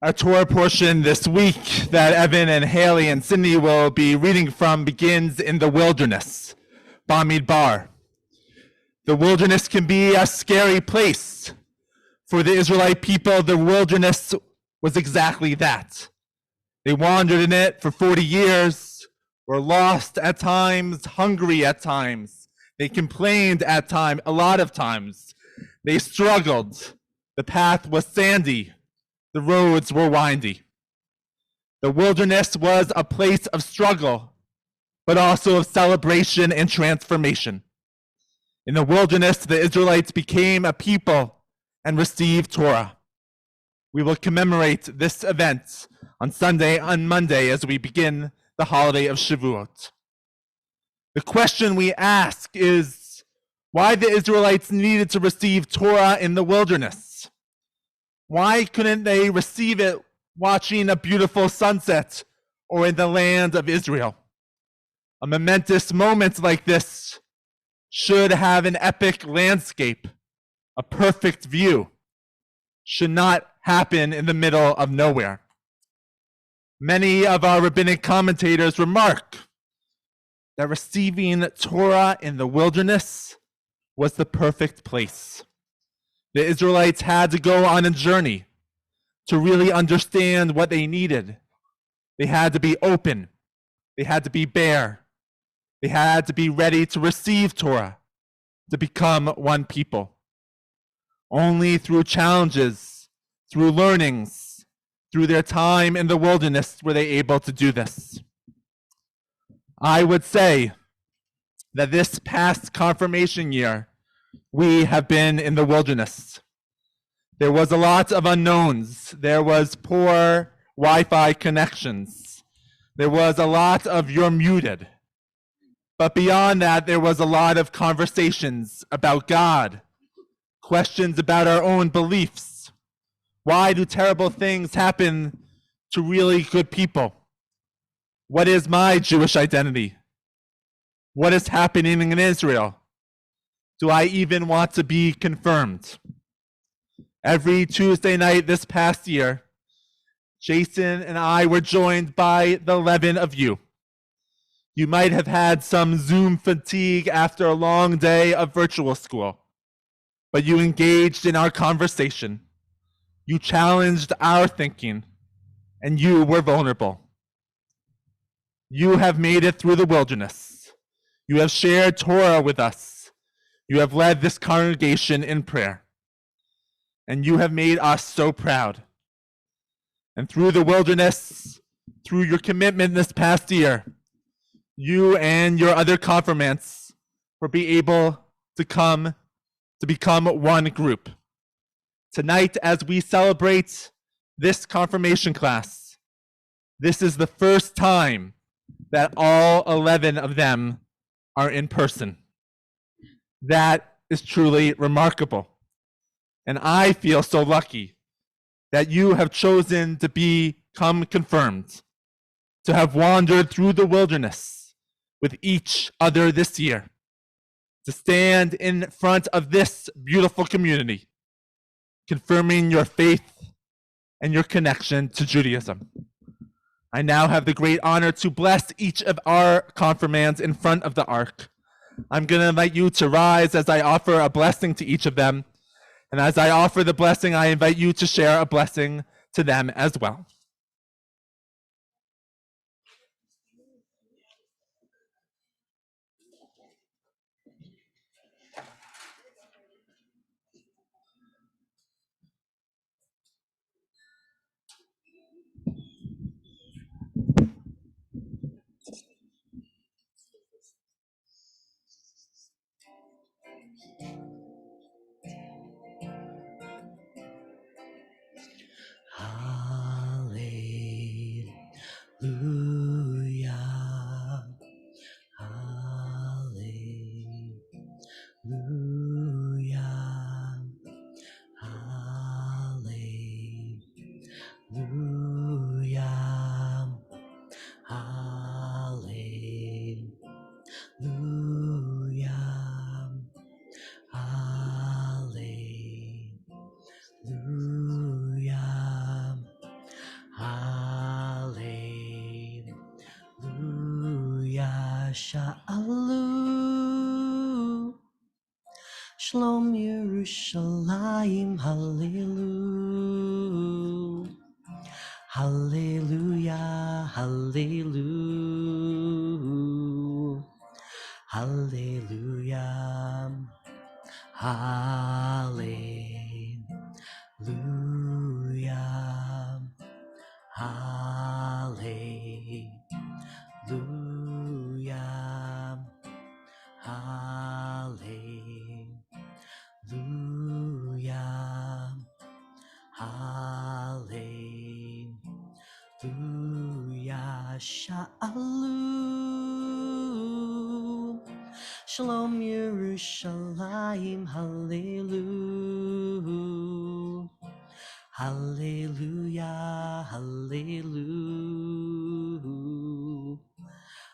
Our Torah portion this week that Evan and Haley and Cindy will be reading from begins in the wilderness, Bamidbar. The wilderness can be a scary place. For the Israelite people, the wilderness was exactly that. They wandered in it for 40 years, were lost at times, hungry at times. They complained at times, a lot of times. They struggled. The path was sandy. The roads were windy. The wilderness was a place of struggle, but also of celebration and transformation. In the wilderness, the Israelites became a people and received Torah. We will commemorate this event on Monday as we begin the holiday of Shavuot. The question we ask is why the Israelites needed to receive Torah in the wilderness. Why couldn't they receive it watching a beautiful sunset or in the land of Israel? A momentous moment like this should have an epic landscape, a perfect view, should not happen in the middle of nowhere. Many of our rabbinic commentators remark that receiving Torah in the wilderness was the perfect place. The Israelites had to go on a journey to really understand what they needed. They had to be open. They had to be bare. They had to be ready to receive Torah, to become one people. Only through challenges, through learnings, through their time in the wilderness were they able to do this. I would say that this past confirmation year, we have been in the wilderness. There was a lot of unknowns. There was poor Wi-Fi connections. There was a lot of you're muted. But beyond that, there was a lot of conversations about God, questions about our own beliefs. Why do terrible things happen to really good people? What is my Jewish identity? What is happening in Israel? Do I even want to be confirmed? Every Tuesday night this past year, Jason and I were joined by the 11 of you. You might have had some Zoom fatigue after a long day of virtual school, but you engaged in our conversation. You challenged our thinking, and you were vulnerable. You have made it through the wilderness. You have shared Torah with us. You have led this congregation in prayer, and you have made us so proud. And through the wilderness, through your commitment this past year, you and your other confirmants will be able to become one group. Tonight, as we celebrate this confirmation class, this is the first time that all 11 of them are in person. That is truly remarkable. And I feel so lucky that you have chosen to become confirmed, to have wandered through the wilderness with each other this year, to stand in front of this beautiful community, confirming your faith and your connection to Judaism. I now have the great honor to bless each of our confirmands in front of the ark. I'm going to invite you to rise as I offer a blessing to each of them. And as I offer the blessing, I invite you to share a blessing to them as well. Hallelujah. Hallelujah. Hallelujah. Hallelujah. Hallelujah. sha'alu. Shalom Yerushalayim, hallelujah. Hallelujah, hallelujah, hallelujah, hallelujah, hallelujah, hallelujah, hallelujah, shalom. Shalom Yerushalayim, hallelujah, hallelujah, hallelujah,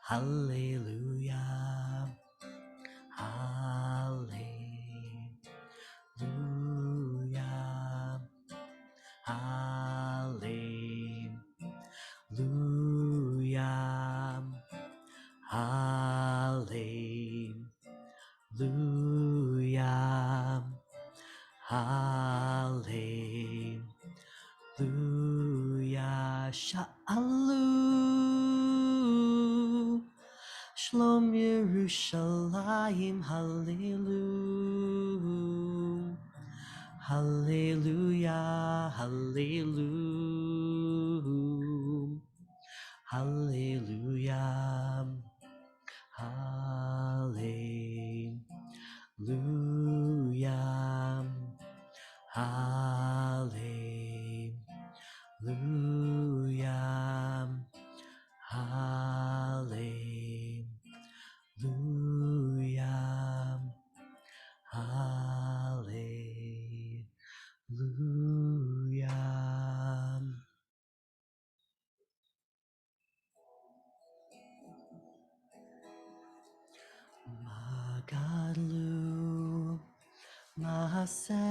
hallelujah, hallelujah, hallelujah, hallelujah, hallelujah, shalom. Shalom Yerushalayim, hallelujah, hallelujah, hallelujah, hallelujah, hallelujah, hallelujah, hallelujah, hallelujah. Magadlu Masechaya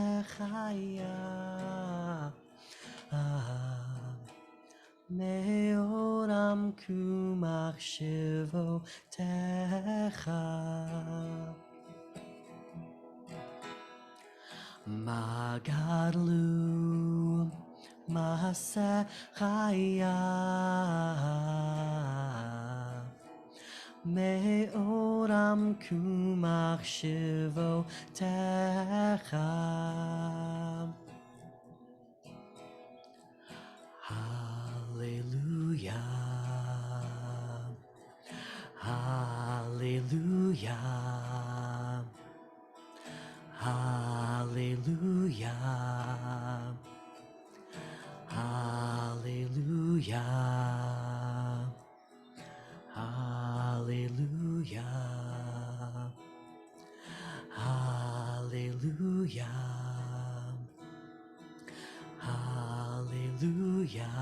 Meoram Kumach Shivo Techa Magadlu Masechaya Meoram Kumach Shivo Techa. Hallelujah, hallelujah, hallelujah, hallelujah, hallelujah, hallelujah, hallelujah,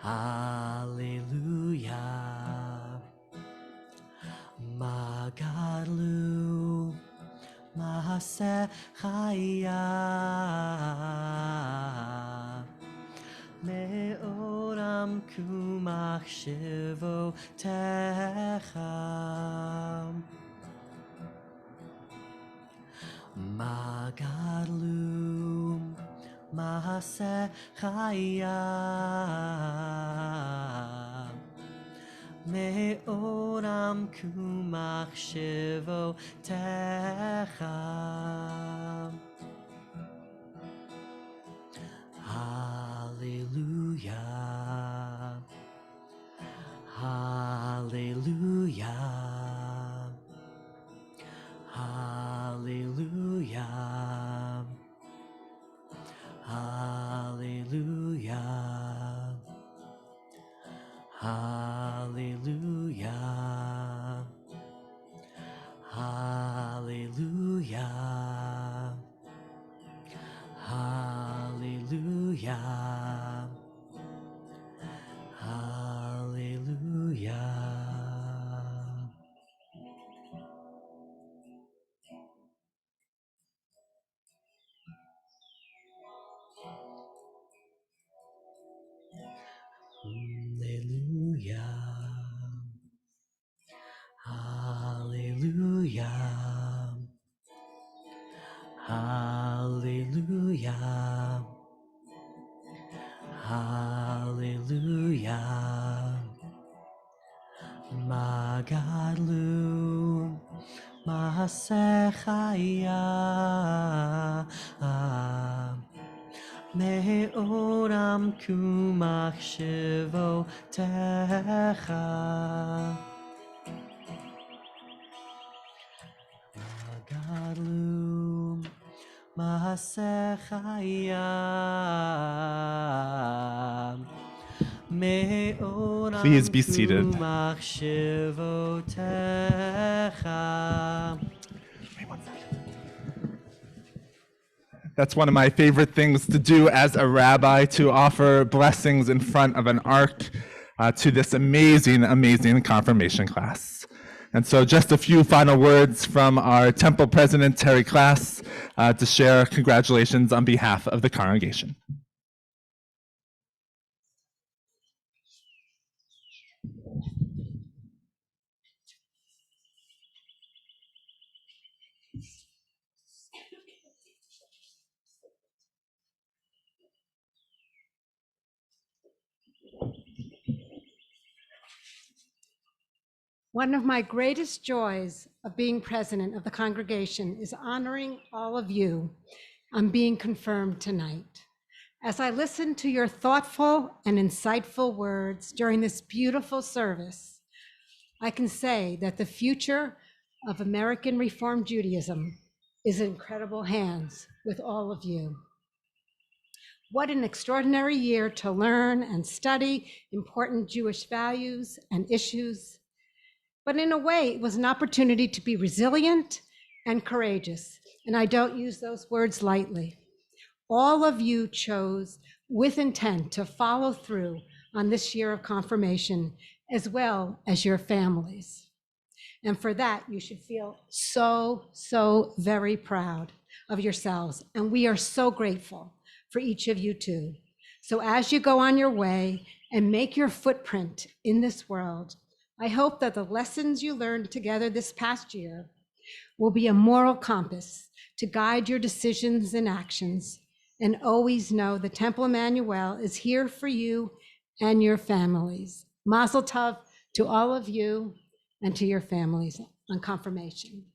hallelujah. Magadlu Masechaya Meoram Kumach Shivo Techa Magadlu Masechaya Meoram Kumach Shivo Techa. Hallelujah, hallelujah, hallelujah, hallelujah, hallelujah, hallelujah, hallelujah, hallelujah. Hallelujah. Hallelujah. Hallelujah. Magadlu Masechaya Me'oram kumach shivotecha Magadlu Masechaya Please be seated. That's one of my favorite things to do as a rabbi, to offer blessings in front of an ark to this amazing, amazing confirmation class. And so just a few final words from our temple president, Terry Klass, to share congratulations on behalf of the congregation. One of my greatest joys of being president of the congregation is honoring all of you on being confirmed tonight. As I listen to your thoughtful and insightful words during this beautiful service, I can say that the future of American Reform Judaism is in incredible hands with all of you. What an extraordinary year to learn and study important Jewish values and issues. But in a way, it was an opportunity to be resilient and courageous. And I don't use those words lightly. All of you chose with intent to follow through on this year of confirmation, as well as your families. And for that, you should feel so very proud of yourselves. And we are so grateful for each of you too. So as you go on your way and make your footprint in this world, I hope that the lessons you learned together this past year will be a moral compass to guide your decisions and actions, and always know the Temple Emanu-El is here for you and your families. Mazel tov to all of you and to your families on confirmation.